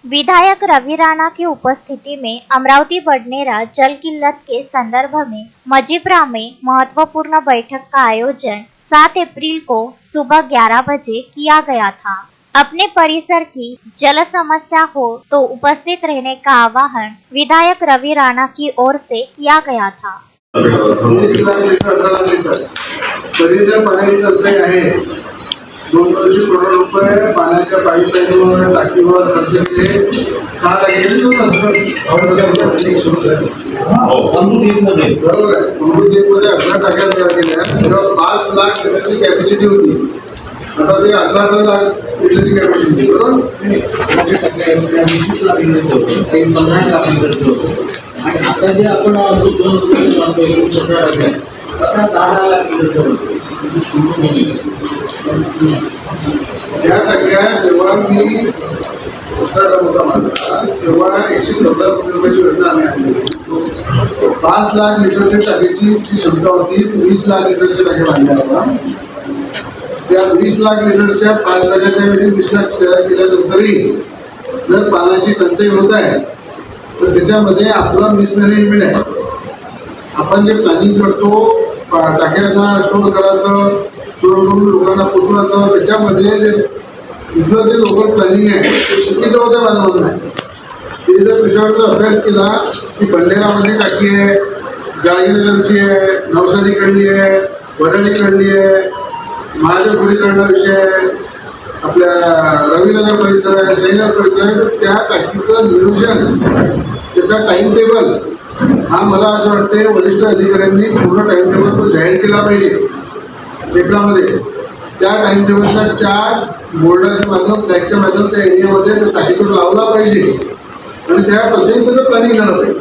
विधायक रवि राणा की उपस्थिति में अमरावती बडनेरा जल किल्लत के संदर्भ में मजीप्रा में महत्वपूर्ण बैठक का आयोजन 7 अप्रैल को सुबह 11 बजे किया गया था। अपने परिसर की जल समस्या हो तो उपस्थित रहने का आह्वान विधायक रवि राणा की ओर से किया गया था। परिसर पाण्याची टंचाई आहे। 200 करोड रुपये पाण्याच्या पाईपलाईनवर टाकीवर खर्च केले। 6 अमृतमध्ये बरोबर आहे। अमृतमध्ये 11 टाक्या तयार केल्या, तेव्हा 5 लाख लिटरची कॅपॅसिटी होती। आता ते 18 लाख लिटरची कॅपॅसिटी बरोबर 20 लाख लिटर होतं, ते 15 लाख लिटर होतं। आणि आता जे आपण 2 टाक्या 10 लाख लिटर होतं। ज्या टाक्या जेव्हा मी होता माझा तेव्हा 114 कोटी रुपयाची योजना आम्ही आणली। 5 लाख लिटरच्या टाकीची जी क्षमता होती 20 लाख लिटरच्या टाक्या बांधल्या आपण। त्या 20 लाख लिटरच्या 5 लाखाच्या ऐवजी 20 लाख तयार केल्यानंतरही जर पाण्याची टंचाई होत आहे तर त्याच्यामध्ये आपला मिसमॅनेजमेंट आहे। आपण जे प्लॅनिंग करतो टाक्यांना स्टोर करायचं, चोरून लोकांना पोचवायचं, त्याच्यामध्ये जे इथलं जे लोकल प्लॅनिंग आहे ते चुकीचं होतं माझं म्हणणं आहे। ते जर त्याच्यावर अभ्यास केला की बंडेरामध्ये टाकी आहे, गाळीनगरची आहे, नवसारीकडली आहे, वडाळीकडली आहे, महादेवपुरीकडला विषय आहे, आपल्या रविनगर परिसर आहे, सैनगर परिसर आहे, तर त्या टाकीचं नियोजन त्याचा टाइम टेबल हा मला असं वाटते वरिष्ठ अधिकाऱ्यांनी पूर्ण टाइम टेबल तो जाहीर केला पाहिजे पेपरामध्ये। त्या टाइम टेबलचा चार्ट बोर्डाच्या माध्यमातून फ्लॅगच्या माध्यमातून त्या एरियामध्ये त्या टाकीवर लावला पाहिजे आणि त्या पद्धतीनं प्लॅनिंग झालं पाहिजे।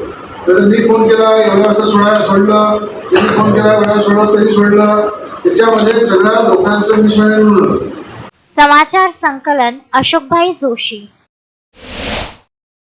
तर मी फोन केला एवढ्या वाजता सोडलं, त्यांनी फोन केला एवढा सोडलं तरी सोडलं, त्याच्यामध्ये सगळ्या लोकांचं मिसमॅनेजमेंट होतं। समाचार संकलन अशोकभाई जोशी।